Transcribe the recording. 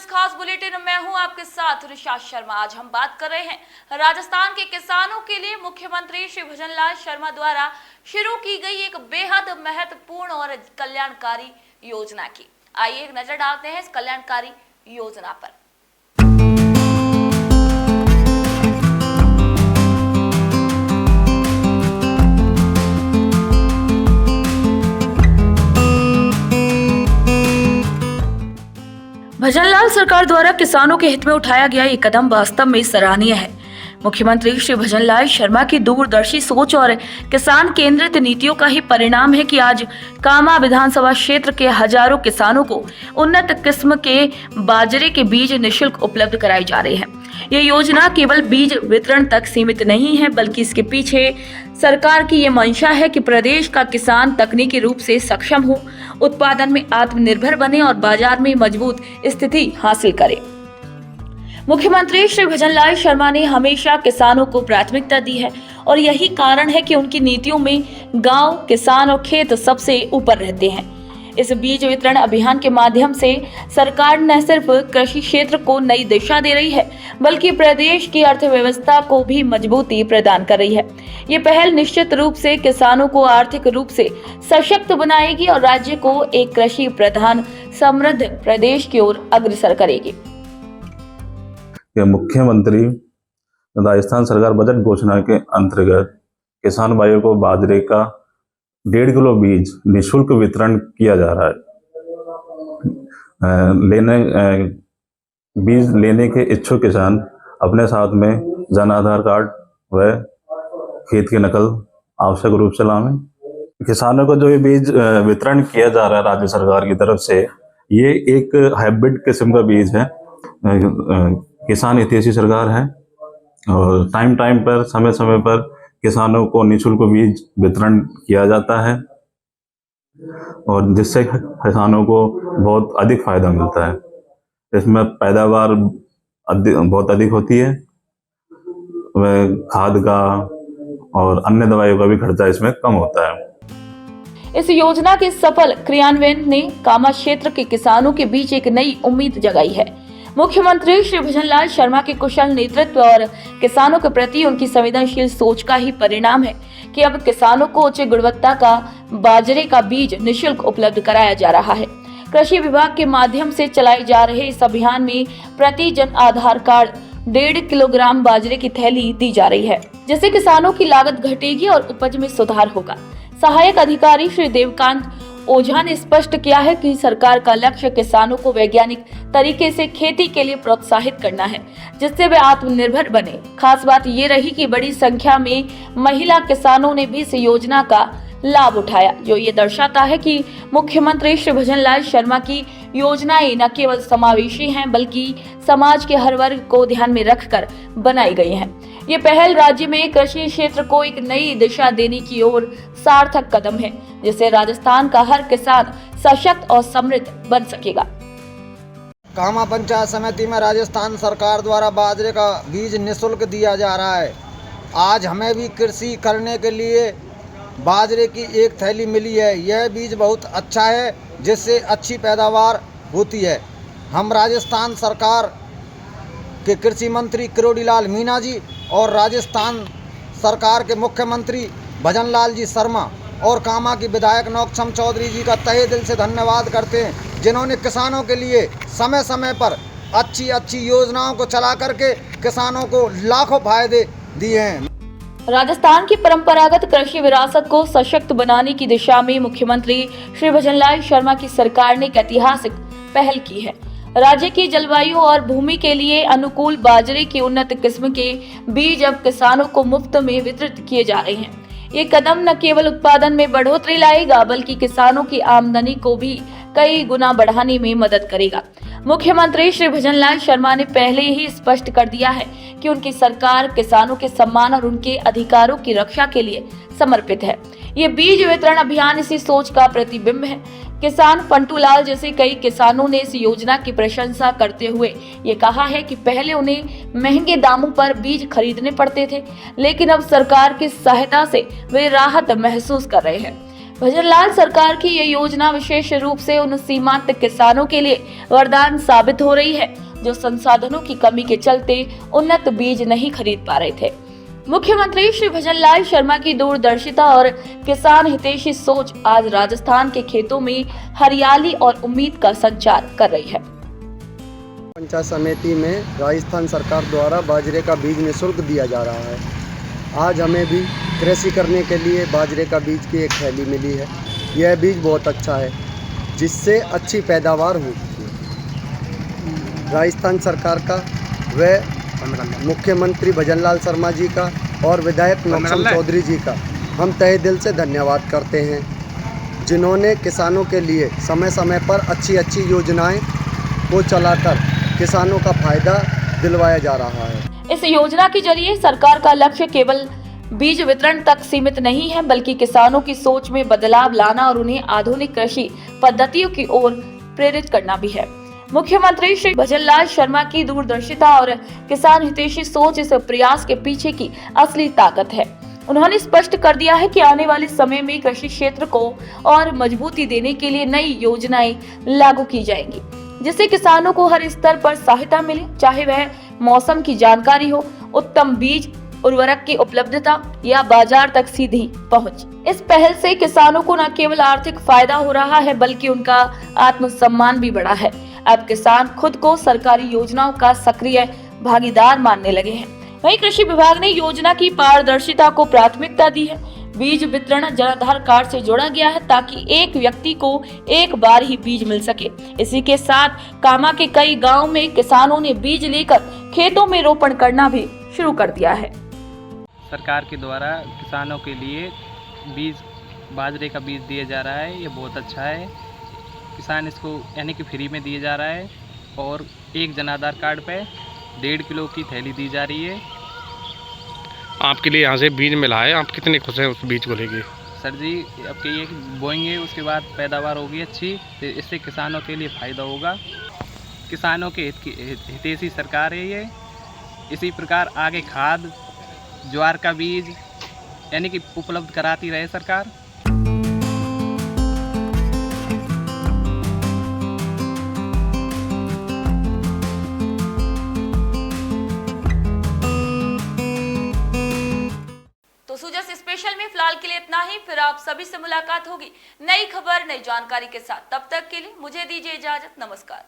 इस खास बुलेटिन में मैं हूं आपके साथ ऋषा शर्मा। आज हम बात कर रहे हैं राजस्थान के किसानों के लिए मुख्यमंत्री श्री भजनलाल शर्मा द्वारा शुरू की गई एक बेहद महत्वपूर्ण और कल्याणकारी योजना की। आइए एक नजर डालते हैं इस कल्याणकारी योजना पर। भजनलाल सरकार द्वारा किसानों के हित में उठाया गया ये कदम वास्तव में सराहनीय है। मुख्यमंत्री श्री भजनलाल शर्मा की दूरदर्शी सोच और किसान केंद्रित नीतियों का ही परिणाम है कि आज कामा विधानसभा क्षेत्र के हजारों किसानों को उन्नत किस्म के बाजरे के बीज निःशुल्क उपलब्ध कराए जा रहे हैं। ये योजना केवल बीज वितरण तक सीमित नहीं है, बल्कि इसके पीछे सरकार की ये मंशा है कि प्रदेश का किसान तकनीकी रूप से सक्षम हो, उत्पादन में आत्मनिर्भर बने और बाजार में मजबूत स्थिति हासिल करे। मुख्यमंत्री श्री भजनलाल शर्मा ने हमेशा किसानों को प्राथमिकता दी है और यही कारण है कि उनकी नीतियों में गांव, किसान और खेत सबसे ऊपर रहते हैं। इस बीज वितरण अभियान के माध्यम से सरकार न सिर्फ कृषि क्षेत्र को नई दिशा दे रही है, बल्कि प्रदेश की अर्थव्यवस्था को भी मजबूती प्रदान कर रही है। ये पहल निश्चित रूप से किसानों को आर्थिक रूप से सशक्त बनाएगी और राज्य को एक कृषि प्रधान समृद्ध प्रदेश की ओर अग्रसर करेगी। मुख्यमंत्री राजस्थान सरकार बजट घोषणा के अंतर्गत किसान भाइयों को बाजरे का 1.5 किलो बीज निःशुल्क वितरण किया जा रहा है। बीज लेने के इच्छुक किसान अपने साथ में जन आधार कार्ड व खेत की नकल आवश्यक रूप से लाएं। किसानों को जो ये बीज वितरण किया जा रहा है राज्य सरकार की तरफ से, ये एक हाइब्रिड किस्म का बीज है। किसान हितैषी सरकार है और टाइम पर समय समय पर किसानों को निःशुल्क बीज वितरण किया जाता है और जिससे किसानों को बहुत अधिक फायदा मिलता है। इसमें पैदावार बहुत अधिक होती है, वह खाद का और अन्य दवाइयों का भी खर्चा इसमें कम होता है। इस योजना के सफल क्रियान्वयन ने कामा क्षेत्र के किसानों के बीच एक नई उम्मीद जगाई है। मुख्यमंत्री श्री भजनलाल शर्मा के कुशल नेतृत्व और किसानों के प्रति उनकी संवेदनशील सोच का ही परिणाम है कि अब किसानों को उच्च गुणवत्ता का बाजरे का बीज निःशुल्क उपलब्ध कराया जा रहा है। कृषि विभाग के माध्यम से चलाए जा रहे इस अभियान में प्रति जन आधार कार्ड 1.5 किलोग्राम बाजरे की थैली दी जा रही है, जिससे किसानों की लागत घटेगी और उपज में सुधार होगा। सहायक अधिकारी श्री देवकांत ओझा ने स्पष्ट किया है कि सरकार का लक्ष्य किसानों को वैज्ञानिक तरीके से खेती के लिए प्रोत्साहित करना है, जिससे वे आत्मनिर्भर बने। खास बात ये रही कि बड़ी संख्या में महिला किसानों ने भी इस योजना का लाभ उठाया, जो ये दर्शाता है कि मुख्यमंत्री श्री भजनलाल शर्मा की योजनाएं न केवल समावेशी हैं, बल्कि समाज के हर वर्ग को ध्यान में रखकर बनाई गई हैं। ये पहल राज्य में कृषि क्षेत्र को एक नई दिशा देने की ओर सार्थक कदम है, जिससे राजस्थान का हर किसान सशक्त और समृद्ध बन सकेगा। कामा पंचायत समिति में राजस्थान सरकार द्वारा बाजरे का बीज निःशुल्क दिया जा रहा है। आज हमें भी कृषि करने के लिए बाजरे की एक थैली मिली है। यह बीज बहुत अच्छा है, जिससे अच्छी पैदावार होती है। हम राजस्थान सरकार के कृषि मंत्री किरोड़ीलाल मीणा जी और राजस्थान सरकार के मुख्यमंत्री भजनलाल जी शर्मा और कामा की विधायक नौक्षम चौधरी जी का तहे दिल से धन्यवाद करते हैं, जिन्होंने किसानों के लिए समय समय पर अच्छी योजनाओं को चला करके किसानों को लाखों फायदे दिए हैं। राजस्थान की परंपरागत कृषि विरासत को सशक्त बनाने की दिशा में मुख्यमंत्री श्री भजनलाल शर्मा की सरकार ने एक ऐतिहासिक पहल की है। राज्य की जलवायु और भूमि के लिए अनुकूल बाजरे की उन्नत किस्म के बीज अब किसानों को मुफ्त में वितरित किए जा रहे हैं। ये कदम न केवल उत्पादन में बढ़ोतरी लाएगा, बल्कि किसानों की आमदनी को भी कई गुना बढ़ाने में मदद करेगा। मुख्यमंत्री श्री भजनलाल शर्मा ने पहले ही स्पष्ट कर दिया है कि उनकी सरकार किसानों के सम्मान और उनके अधिकारों की रक्षा के लिए समर्पित है। ये बीज वितरण अभियान इसी सोच का प्रतिबिंब है। किसान फंटूलाल जैसे कई किसानों ने इस योजना की प्रशंसा करते हुए ये कहा है कि पहले उन्हें महंगे दामों पर बीज खरीदने पड़ते थे, लेकिन अब सरकार की सहायता से वे राहत महसूस कर रहे हैं। भजनलाल सरकार की ये योजना विशेष रूप से उन सीमांत किसानों के लिए वरदान साबित हो रही है जो संसाधनों की कमी के चलते उन्नत बीज नहीं खरीद पा रहे थे। मुख्यमंत्री श्री भजनलाल शर्मा की दूरदर्शिता और किसान हितैषी सोच आज राजस्थान के खेतों में हरियाली और उम्मीद का संचार कर रही है। पंचायत समिति में राजस्थान सरकार द्वारा बाजरे का बीज निःशुल्क दिया जा रहा है। आज हमें भी कृषि करने के लिए बाजरे का बीज की एक थैली मिली है। यह बीज बहुत अच्छा है जिससे अच्छी पैदावार होती है। राजस्थान सरकार का व मुख्यमंत्री भजनलाल शर्मा जी का और विधायक नौशाद चौधरी जी का हम तहे दिल से धन्यवाद करते हैं, जिन्होंने किसानों के लिए समय समय पर अच्छी योजनाएं को चलाकर किसानों का फायदा दिलवाया जा रहा है। इस योजना के जरिए सरकार का लक्ष्य केवल बीज वितरण तक सीमित नहीं है, बल्कि किसानों की सोच में बदलाव लाना और उन्हें आधुनिक कृषि पद्धतियों की ओर प्रेरित करना भी है। मुख्यमंत्री श्री भजनलाल शर्मा की दूरदर्शिता और किसान हितैषी सोच इस प्रयास के पीछे की असली ताकत है। उन्होंने स्पष्ट कर दिया है कि आने वाले समय में कृषि क्षेत्र को और मजबूती देने के लिए नई योजनाएं लागू की जाएंगी, जिससे किसानों को हर स्तर पर सहायता मिले, चाहे वह मौसम की जानकारी हो, उत्तम बीज, उर्वरक की उपलब्धता या बाजार तक सीधी पहुंच। इस पहल से किसानों को न केवल आर्थिक फायदा हो रहा है, बल्कि उनका आत्मसम्मान भी बढ़ा है। अब किसान खुद को सरकारी योजनाओं का सक्रिय भागीदार मानने लगे हैं। वहीं कृषि विभाग ने योजना की पारदर्शिता को प्राथमिकता दी है। बीज वितरण जनाधार कार्ड से जोड़ा गया है ताकि एक व्यक्ति को एक बार ही बीज मिल सके। इसी के साथ कामा के कई गांव में किसानों ने बीज लेकर खेतों में रोपण करना भी शुरू कर दिया है। सरकार के द्वारा किसानों के लिए बीज, बाजरे का बीज दिया जा रहा है, ये बहुत अच्छा है। किसान इसको यानी कि फ्री में दिया जा रहा है और एक जनाधार कार्ड पे 1.5 किलो की थैली दी जा रही है। आपके लिए यहाँ से बीज मिला है, आप कितने खुश हैं उस बीज को लेके? सर जी, अब के ये बोएंगे उसके बाद पैदावार होगी अच्छी, तो इससे किसानों के लिए फ़ायदा होगा। किसानों के हितैषी सरकार है ये। इसी प्रकार आगे खाद, ज्वार का बीज यानी कि उपलब्ध कराती रहे सरकार। तो सुजस स्पेशल में फिलहाल के लिए इतना ही। फिर आप सभी से मुलाकात होगी नई खबर, नई जानकारी के साथ। तब तक के लिए मुझे दीजिए इजाजत। नमस्कार।